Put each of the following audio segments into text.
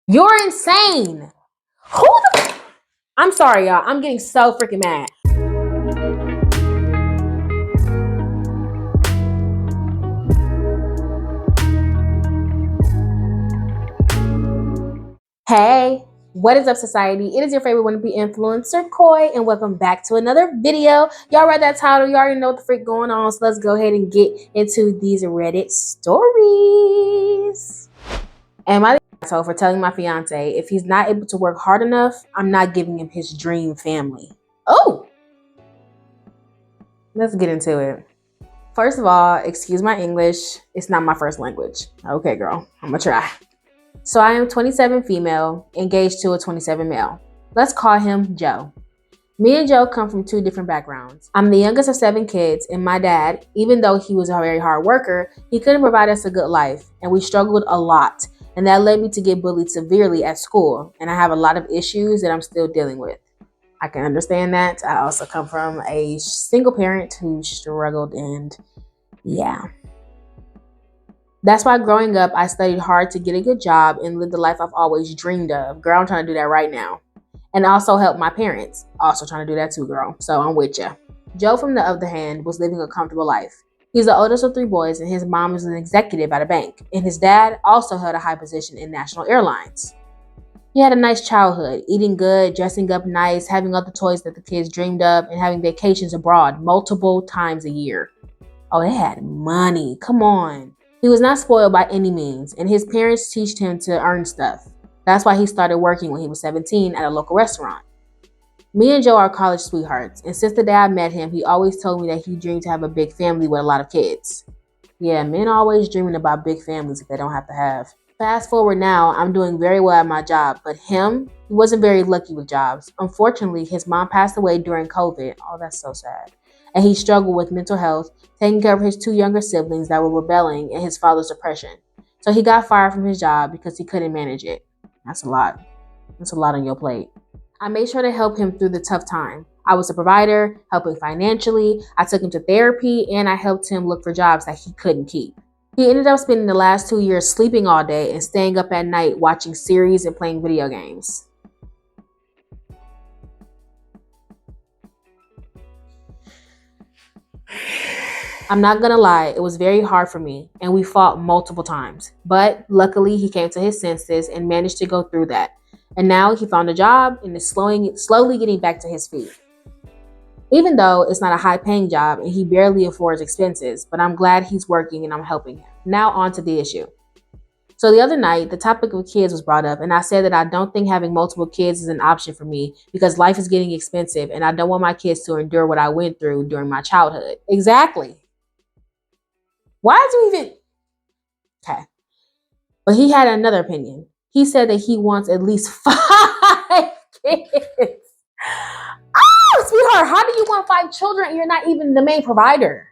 You're insane. I'm sorry, y'all. I'm getting so freaking mad. Hey, what is up, society? It is your favorite wannabe influencer, Koi, and welcome back to another video. Y'all read that title. You already know what the freak going on, so let's go ahead and get into these Reddit stories. Am I the asshole for telling my fiance if he's not able to work hard enough, I'm not giving him his dream family? Oh, let's get into it. First of all, excuse my English. It's not my first language. Okay, girl, I'm gonna try. So I am 27 female, engaged to a 27 male. Let's call him Joe. Me and Joe come from two different backgrounds. I'm the youngest of 7 kids, and my dad, even though he was a very hard worker, he couldn't provide us a good life, and we struggled a lot. And that led me to get bullied severely at school, and I have a lot of issues that I'm still dealing with. I can understand that. I also come from a single parent who struggled, and yeah. That's why growing up, I studied hard to get a good job and live the life I've always dreamed of. Girl, I'm trying to do that right now. And also help my parents. Also trying to do that too, girl. So I'm with you. Joe, from the other hand, was living a comfortable life. He's the oldest of 3 boys, and his mom is an executive at a bank. And his dad also held a high position in National Airlines. He had a nice childhood, eating good, dressing up nice, having all the toys that the kids dreamed of, and having vacations abroad multiple times a year. Oh, they had money. Come on. He was not spoiled by any means, and his parents taught him to earn stuff. That's why he started working when he was 17 at a local restaurant. Me and Joe are college sweethearts, and since the day I met him, he always told me that he dreamed to have a big family with a lot of kids. Yeah, men are always dreaming about big families that they don't have to have. Fast forward now, I'm doing very well at my job, but he wasn't very lucky with jobs. Unfortunately, his mom passed away during COVID. Oh, that's so sad. And he struggled with mental health, taking care of his 2 younger siblings that were rebelling and his father's depression. So he got fired from his job because he couldn't manage it. That's a lot. That's a lot on your plate. I made sure to help him through the tough time. I was a provider, helping financially. I took him to therapy, and I helped him look for jobs that he couldn't keep. He ended up spending the last 2 years sleeping all day and staying up at night watching series and playing video games. I'm not gonna lie, it was very hard for me, and we fought multiple times. But luckily, he came to his senses and managed to go through that. And now he found a job and is slowly getting back to his feet. Even though it's not a high-paying job and he barely affords expenses, but I'm glad he's working and I'm helping him. Now on to the issue. So the other night, the topic of kids was brought up, and I said that I don't think having multiple kids is an option for me because life is getting expensive and I don't want my kids to endure what I went through during my childhood. Exactly. Why do you even... Okay. But he had another opinion. He said that he wants at least 5 kids. Oh, sweetheart, how do you want 5 children and you're not even the main provider?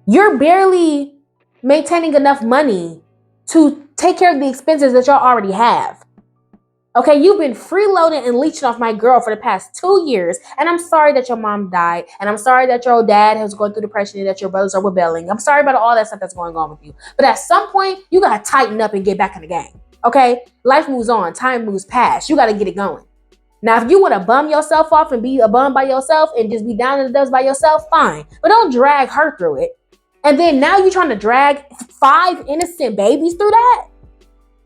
You're barely maintaining enough money to take care of the expenses that y'all already have. Okay, you've been freeloading and leeching off my girl for the past 2 years, and I'm sorry that your mom died, and I'm sorry that your dad has gone through depression and that your brothers are rebelling. I'm sorry about all that stuff that's going on with you. But at some point, you gotta tighten up and get back in the game. Okay? Life moves on, time moves past. You gotta get it going. Now, if you want to bum yourself off and be a bum by yourself and just be down in the dust by yourself, fine. But don't drag her through it. And then now you're trying to drag 5 innocent babies through that?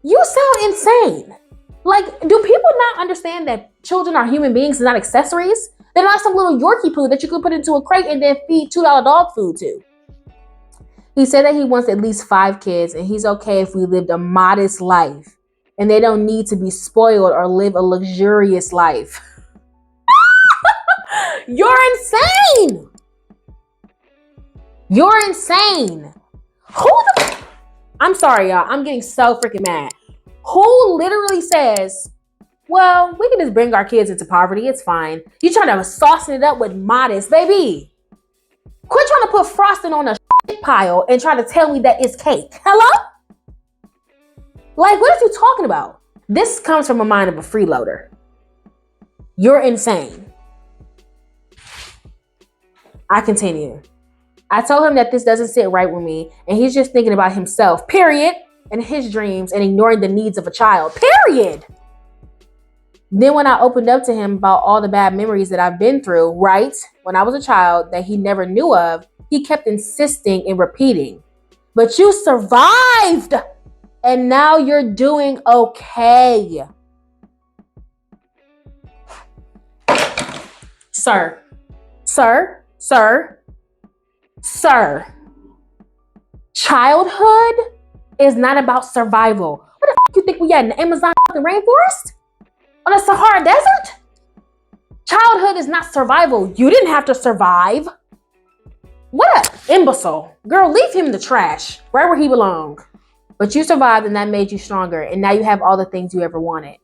You sound insane. Like, do people not understand that children are human beings and not accessories? They're not some little Yorkie poo that you could put into a crate and then feed $2 dog food to. He said that he wants at least 5 kids and he's okay if we lived a modest life. And they don't need to be spoiled or live a luxurious life. You're insane. You're insane. I'm sorry, y'all. I'm getting so freaking mad. Who literally says, well, we can just bring our kids into poverty. It's fine. You trying to sauce it up with modest, baby. Quit trying to put frosting on a shit pile and try to tell me that it's cake. Hello? Like, what are you talking about? This comes from a mind of a freeloader. You're insane. I continue. I told him that this doesn't sit right with me and he's just thinking about himself, period. and his dreams and ignoring the needs of a child. Period. Then when I opened up to him about all the bad memories that I've been through, right, when I was a child that he never knew of, he kept insisting and repeating, but you survived and now you're doing okay. Sir, childhood is not about survival. What the f*** you think we at in the Amazon rainforest? On the Sahara Desert? Childhood is not survival. You didn't have to survive. What an imbecile. Girl, leave him in the trash, right where he belongs. But you survived and that made you stronger. And now you have all the things you ever wanted.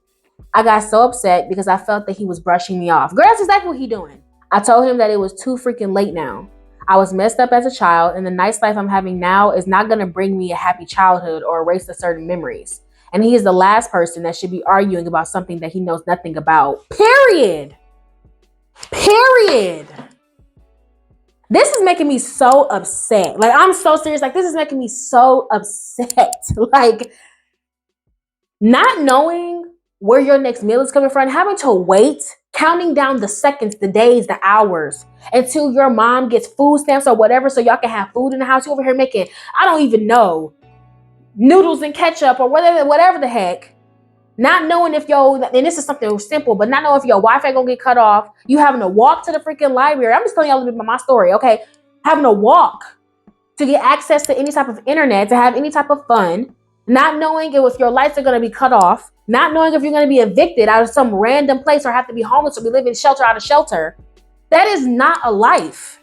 I got so upset because I felt that he was brushing me off. Girl, that's exactly what he doing. I told him that it was too freaking late now. I was messed up as a child and the nice life I'm having now is not going to bring me a happy childhood or erase the certain memories. And he is the last person that should be arguing about something that he knows nothing about. Period. This is making me so upset. Like, I'm so serious. Like, this is making me so upset. Like, not knowing where your next meal is coming from, having to wait, counting down the seconds, the days, the hours until your mom gets food stamps or whatever so y'all can have food in the house. You over here making, I don't even know, noodles and ketchup or whatever the heck. Not knowing if and this is something simple, but not knowing if your Wi-Fi gonna get cut off. You having to walk to the freaking library. I'm just telling y'all a little bit about my story, okay? Having to walk to get access to any type of internet, to have any type of fun. Not knowing if your lights are gonna be cut off. Not knowing if you're gonna be evicted out of some random place or have to be homeless or be living shelter out of shelter. That is not a life.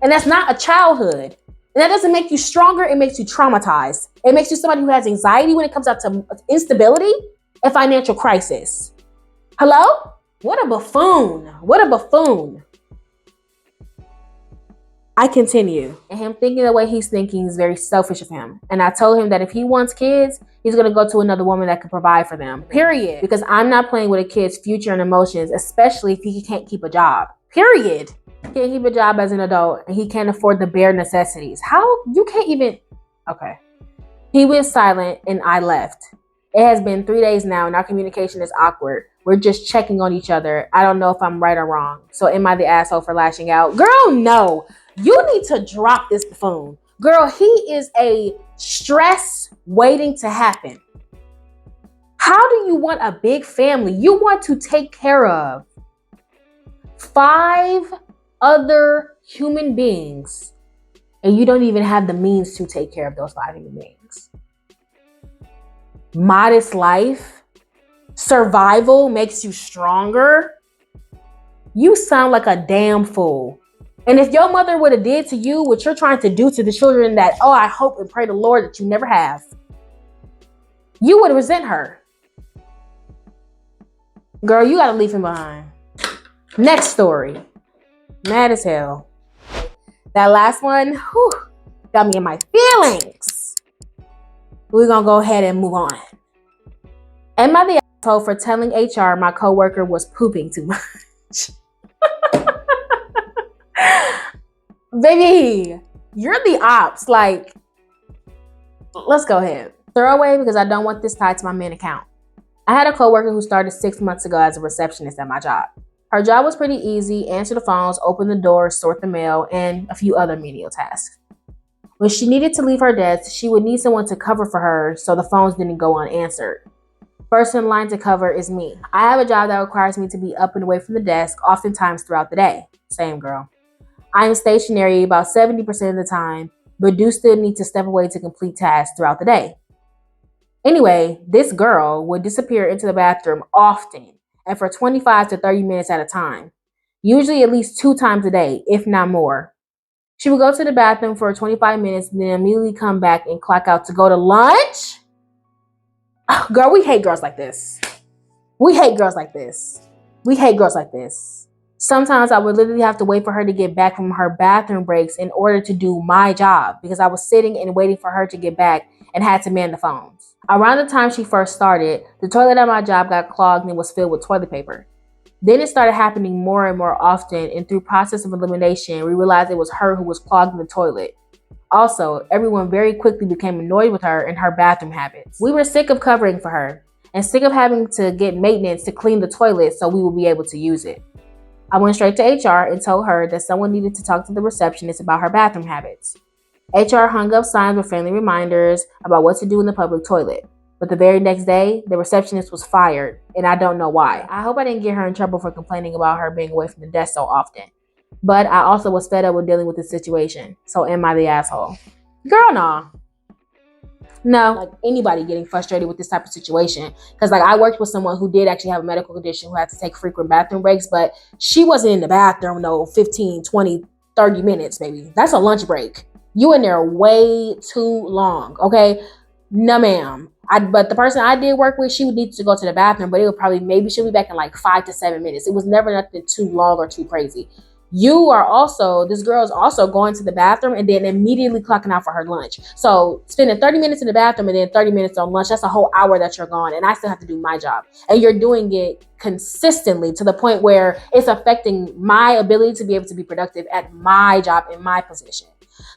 And that's not a childhood. And that doesn't make you stronger, it makes you traumatized. It makes you somebody who has anxiety when it comes out to instability and financial crisis. Hello? What a buffoon. I continue. And him thinking the way he's thinking is very selfish of him. And I told him that if he wants kids, he's going to go to another woman that can provide for them. Period. Because I'm not playing with a kid's future and emotions, especially if he can't keep a job. Period. Can't keep a job as an adult and he can't afford the bare necessities. How? You can't even... Okay. He went silent and I left. It has been 3 days now and our communication is awkward. We're just checking on each other. I don't know if I'm right or wrong. So am I the asshole for lashing out? Girl, no. You need to drop this phone. Girl, he is a stress waiting to happen. How do you want a big family? You want to take care of 5 other human beings and you don't even have the means to take care of those 5 human beings. Modest life, survival makes you stronger. You sound like a damn fool. And if your mother would have did to you what you're trying to do to the children that, oh, I hope and pray the Lord that you never have, you would resent her. Girl, you gotta leave him behind. Next story. Mad as hell. That last one, got me in my feelings. We're gonna go ahead and move on. Am I the asshole for telling HR my coworker was pooping too much? Baby, you're the ops. Like, let's go ahead. Throw away because I don't want this tied to my main account. I had a coworker who started 6 months ago as a receptionist at my job. Her job was pretty easy: answer the phones, open the doors, sort the mail, and a few other menial tasks. When she needed to leave her desk, she would need someone to cover for her so the phones didn't go unanswered. First in line to cover is me. I have a job that requires me to be up and away from the desk, oftentimes throughout the day. Same girl. I am stationary about 70% of the time, but do still need to step away to complete tasks throughout the day. Anyway, this girl would disappear into the bathroom often and for 25 to 30 minutes at a time, usually at least 2 times a day, if not more. She would go to the bathroom for 25 minutes and then immediately come back and clock out to go to lunch. Oh, girl, we hate girls like this. Sometimes I would literally have to wait for her to get back from her bathroom breaks in order to do my job because I was sitting and waiting for her to get back and had to man the phones. Around the time she first started, the toilet at my job got clogged and was filled with toilet paper. Then it started happening more and more often, and through process of elimination, we realized it was her who was clogging the toilet. Also, everyone very quickly became annoyed with her and her bathroom habits. We were sick of covering for her and sick of having to get maintenance to clean the toilet so we would be able to use it. I went straight to HR and told her that someone needed to talk to the receptionist about her bathroom habits. HR hung up signs with friendly reminders about what to do in the public toilet. But the very next day, the receptionist was fired, and I don't know why. I hope I didn't get her in trouble for complaining about her being away from the desk so often. But I also was fed up with dealing with the situation. So am I the asshole? Girl, nah. No, like anybody getting frustrated with this type of situation. Because like I worked with someone who did actually have a medical condition who had to take frequent bathroom breaks, but she wasn't in the bathroom no 15, 20, 30 minutes, baby. That's a lunch break. You in there way too long, okay? No, ma'am. But the person I did work with, she would need to go to the bathroom, but it would probably, maybe she'll be back in like 5 to 7 minutes. It was never nothing too long or too crazy. This girl is also going to the bathroom and then immediately clocking out for her lunch. So spending 30 minutes in the bathroom and then 30 minutes on lunch, that's a whole hour that you're gone. And I still have to do my job. And you're doing it consistently to the point where it's affecting my ability to be able to be productive at my job in my position.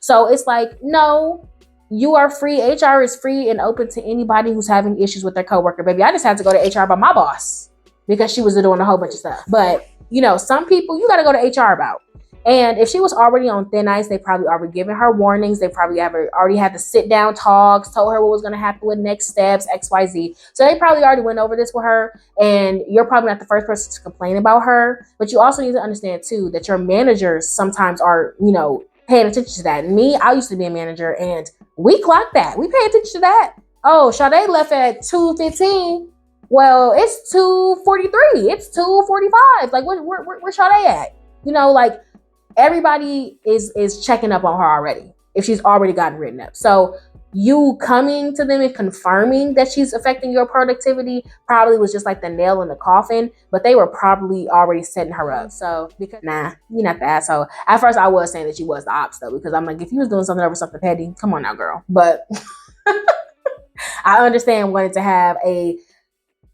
So it's like, no, you are free. HR is free and open to anybody who's having issues with their coworker. Baby, I just had to go to HR by my boss because she was doing a whole bunch of stuff. But you know, some people you got to go to HR about. And if she was already on thin ice, they probably already given her warnings. They probably already had the sit down talks, told her what was going to happen with next steps, XYZ. So they probably already went over this with her. And you're probably not the first person to complain about her. But you also need to understand, too, that your managers sometimes are, you know, paying attention to that. Me, I used to be a manager and we clocked that. We pay attention to that. Oh, Sade left at 2:15. Well, it's 2:43. It's 2:45. Like, where Sade at? You know, like everybody is checking up on her already if she's already gotten written up. So you coming to them and confirming that she's affecting your productivity probably was just like the nail in the coffin, but they were probably already setting her up. So because you're not the asshole. At first I was saying that she was the ops though, because I'm like, if you was doing something over something petty, come on now, girl. But I understand wanting to have a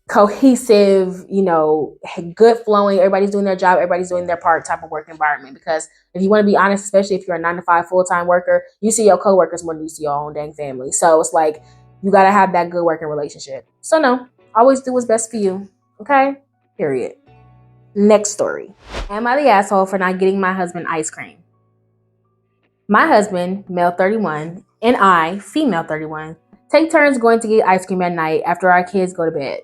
cohesive, you know, good flowing, everybody's doing their job, everybody's doing their part type of work environment. Because if you want to be honest, especially if you're a 9-to-5 full-time worker, you see your coworkers more than you see your own dang family. So it's like you got to have that good working relationship. So no, always do what's best for you. Okay, period. Next story. Am I the asshole for not getting my husband ice cream? My husband, male 31, and I, female 31, take turns going to get ice cream at night after our kids go to bed.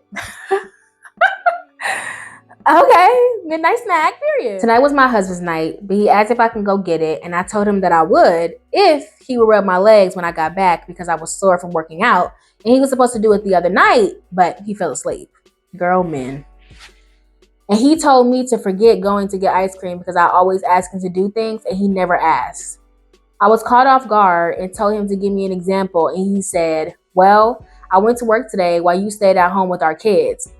Okay, midnight snack, period. Tonight was my husband's night, but he asked if I can go get it, and I told him that I would if he would rub my legs when I got back because I was sore from working out, and he was supposed to do it the other night, but he fell asleep. Girl, men. And he told me to forget going to get ice cream because I always ask him to do things, and he never asks. I was caught off guard and told him to give me an example, and he said, well, I went to work today while you stayed at home with our kids.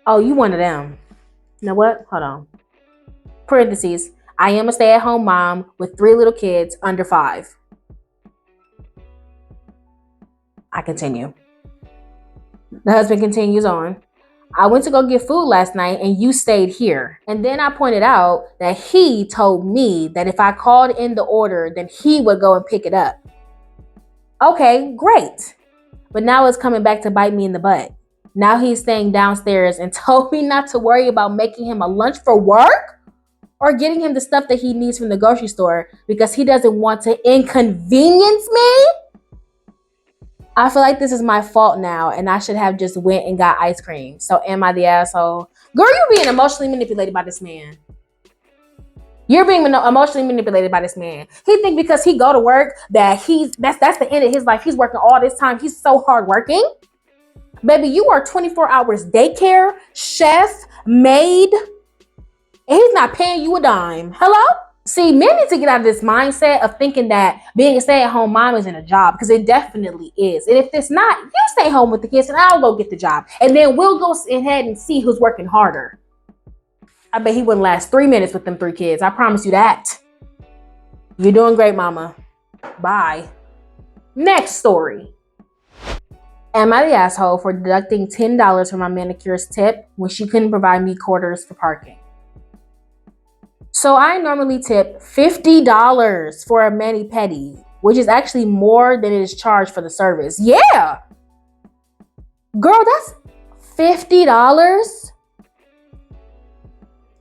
Oh, you one of them. You know what? Hold on. Parentheses. I am a stay-at-home mom with 3 little kids under 5. I continue. The husband continues on. I went to go get food last night and you stayed here. And then I pointed out that he told me that if I called in the order, then he would go and pick it up. Okay, great. But now it's coming back to bite me in the butt. Now he's staying downstairs and told me not to worry about making him a lunch for work or getting him the stuff that he needs from the grocery store because he doesn't want to inconvenience me. I feel like this is my fault now and I should have just went and got ice cream. So am I the asshole? Girl, you're being emotionally manipulated by this man. You're being emotionally manipulated by this man. He think because he go to work that that's the end of his life. He's working all this time. He's so hardworking. Baby, you are 24 hours daycare, chef, maid, and he's not paying you a dime. Hello? See, men need to get out of this mindset of thinking that being a stay-at-home mom isn't a job, because it definitely is. And if it's not, you stay home with the kids and I'll go get the job. And then we'll go ahead and see who's working harder. I bet he wouldn't last 3 minutes with them 3 kids. I promise you that. You're doing great, mama. Bye. Next story. Am I the asshole for deducting $10 from my manicurist's tip when she couldn't provide me quarters for parking? So I normally tip $50 for a mani-pedi, which is actually more than it is charged for the service. Yeah, girl, that's $50.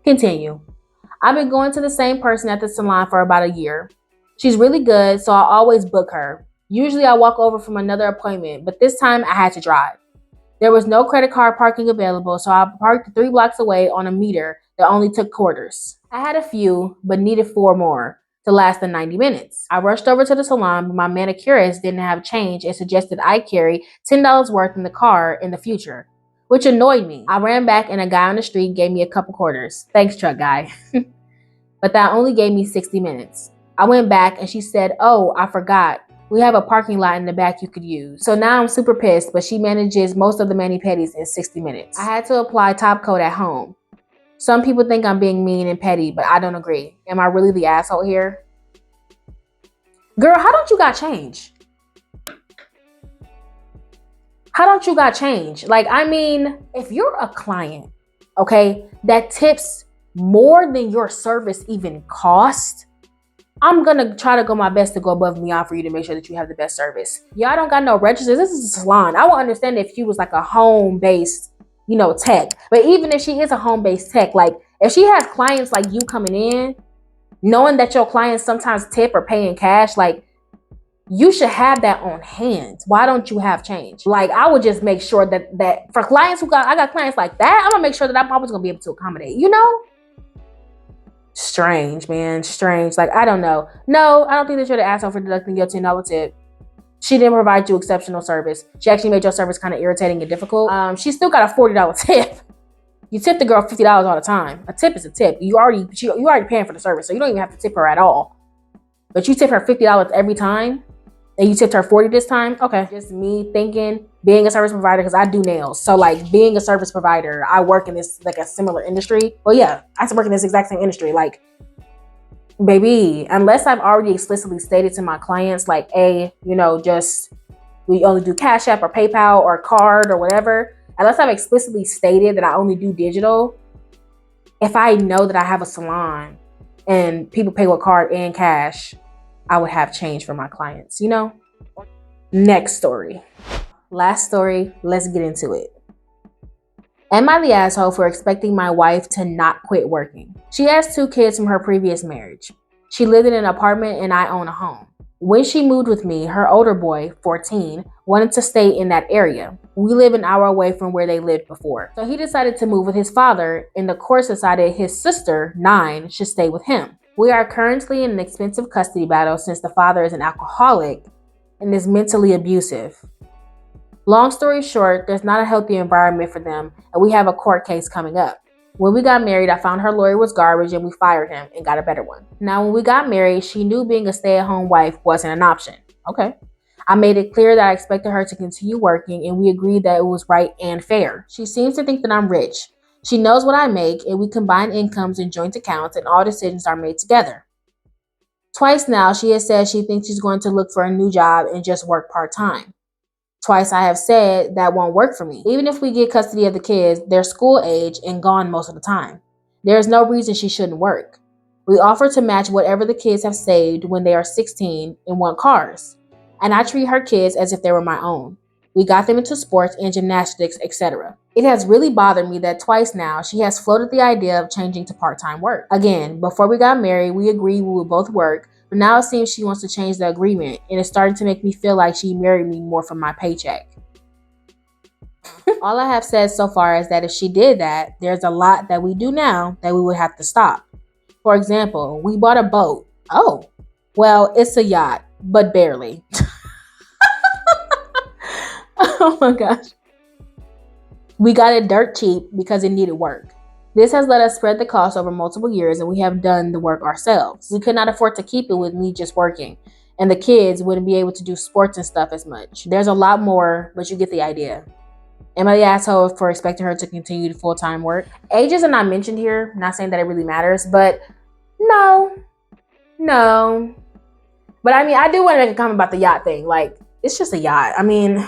Continue. I've been going to the same person at the salon for about a year. She's really good, so I always book her. Usually I walk over from another appointment, but this time I had to drive. There was no credit card parking available, so I parked 3 blocks away on a meter that only took quarters. I had a few, but needed 4 more to last the 90 minutes. I rushed over to the salon, but my manicurist didn't have change and suggested I carry $10 worth in the car in the future, which annoyed me. I ran back and a guy on the street gave me a couple quarters. Thanks, truck guy. But that only gave me 60 minutes. I went back and she said, "Oh, I forgot. We have a parking lot in the back you could use." So now I'm super pissed, but she manages most of the mani-pedis in 60 minutes. I had to apply top coat at home. Some people think I'm being mean and petty, but I don't agree. Am I really the asshole here? Girl, how don't you got change? How don't you got change? Like, I mean, if you're a client, okay, that tips more than your service even cost, I'm gonna try to go my best to go above and beyond for you to make sure that you have the best service. Y'all don't got no registers. This is a salon. I would understand if she was like a home-based, tech. But even if she is a home-based tech, like if she has clients like you coming in, knowing that your clients sometimes tip or pay in cash, like you should have that on hand. Why don't you have change? Like I would just make sure that for clients I got clients like that, I'm gonna make sure that I'm always gonna be able to accommodate, Strange, man. Strange. Like, I don't know. No, I don't think that you're the asshole for deducting your $10 tip. She didn't provide you exceptional service. She actually made your service kind of irritating and difficult. She still got a $40 tip. You tip the girl $50 all the time. A tip is a tip. You already paying for the service, so you don't even have to tip her at all. But you tip her $50 every time, and you tipped her 40 this time. Okay, just me thinking, being a service provider, because I do nails. So like being a service provider, I work in this like a similar industry. Well, yeah, I work in this exact same industry. Like, baby, unless I've already explicitly stated to my clients, like, just we only do Cash App or PayPal or card or whatever. Unless I've explicitly stated that I only do digital, if I know that I have a salon and people pay with card and cash, I would have change for my clients, Next story. Last story, let's get into it. Am I the asshole for expecting my wife to not quit working? She has 2 kids from her previous marriage. She lived in an apartment and I own a home. When she moved with me, her older boy, 14, wanted to stay in that area. We live an hour away from where they lived before. So he decided to move with his father, and the court decided his sister, 9, should stay with him. We are currently in an expensive custody battle since the father is an alcoholic and is mentally abusive. Long story short, there's not a healthy environment for them, and we have a court case coming up. When we got married, I found her lawyer was garbage and we fired him and got a better one. Now, when we got married, she knew being a stay-at-home wife wasn't an option. Okay. I made it clear that I expected her to continue working, and we agreed that it was right and fair. She seems to think that I'm rich. She knows what I make, and we combine incomes in joint accounts, and all decisions are made together. Twice now, she has said she thinks she's going to look for a new job and just work part-time. Twice I have said that won't work for me. Even if we get custody of the kids, they're school age and gone most of the time. There is no reason she shouldn't work. We offer to match whatever the kids have saved when they are 16 and want cars. And I treat her kids as if they were my own. We got them into sports and gymnastics, etc. It has really bothered me that twice now she has floated the idea of changing to part-time work. Again, before we got married, we agreed we would both work, but now it seems she wants to change the agreement, and it's starting to make me feel like she married me more for my paycheck. All I have said so far is that if she did that, there's a lot that we do now that we would have to stop. For example, we bought a boat. Oh, well, it's a yacht, but barely. Oh my gosh. We got it dirt cheap because it needed work. This has let us spread the cost over multiple years, and we have done the work ourselves. We could not afford to keep it with me just working, and the kids wouldn't be able to do sports and stuff as much. There's a lot more, but you get the idea. Am I the asshole for expecting her to continue to full-time work? Ages are not mentioned here. Not saying that it really matters, but no. But I mean, I do want to make a comment about the yacht thing. Like, it's just a yacht. I mean,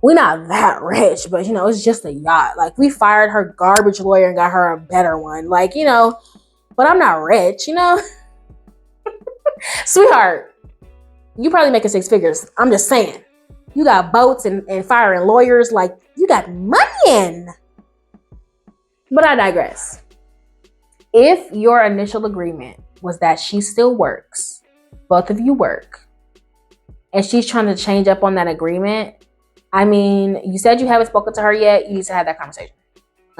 we're not that rich, but it's just a yacht. Like, we fired her garbage lawyer and got her a better one. Like, but I'm not rich, you know? Sweetheart, you probably making six figures. I'm just saying. You got boats and firing lawyers, like you got money in. But I digress. If your initial agreement was that she still works, both of you work, and she's trying to change up on that agreement, I mean, you said you haven't spoken to her yet. You need to have that conversation.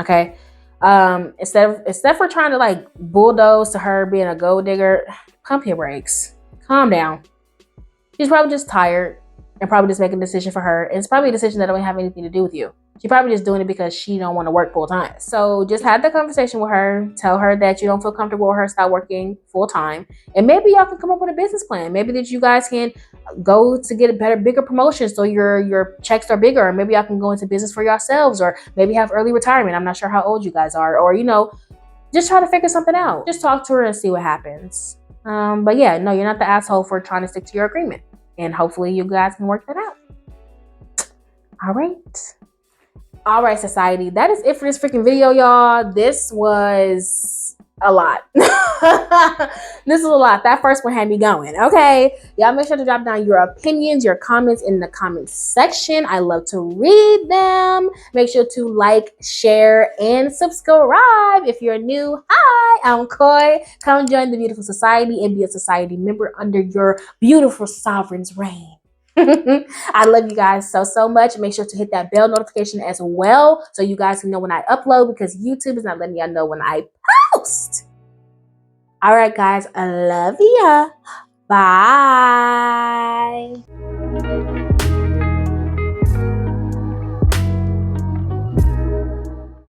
Okay? Instead for trying to like bulldoze to her being a gold digger, pump your brakes. Calm down. She's probably just tired and probably just making a decision for her. And it's probably a decision that don't have anything to do with you. She's probably just doing it because she don't want to work full time. So just have the conversation with her. Tell her that you don't feel comfortable with her start working full time. And maybe y'all can come up with a business plan. Maybe that you guys can go to get a better, bigger promotion so your checks are bigger. Or maybe y'all can go into business for yourselves, or maybe have early retirement. I'm not sure how old you guys are. Or, just try to figure something out. Just talk to her and see what happens. But yeah, no, you're not the asshole for trying to stick to your agreement. And hopefully you guys can work that out. All right, society. That is it for this freaking video, y'all. This was a lot. This is a lot. That first one had me going. Okay. Y'all make sure to drop down your opinions, your comments in the comments section. I love to read them. Make sure to like, share, and subscribe. If you're new, hi, I'm Koi. Come join the beautiful society and be a society member under your beautiful sovereign's reign. I love you guys so much. Make sure to hit that bell notification as well so you guys can know when I upload, because YouTube is not letting y'all know when I post. All right, guys. I love ya. Bye.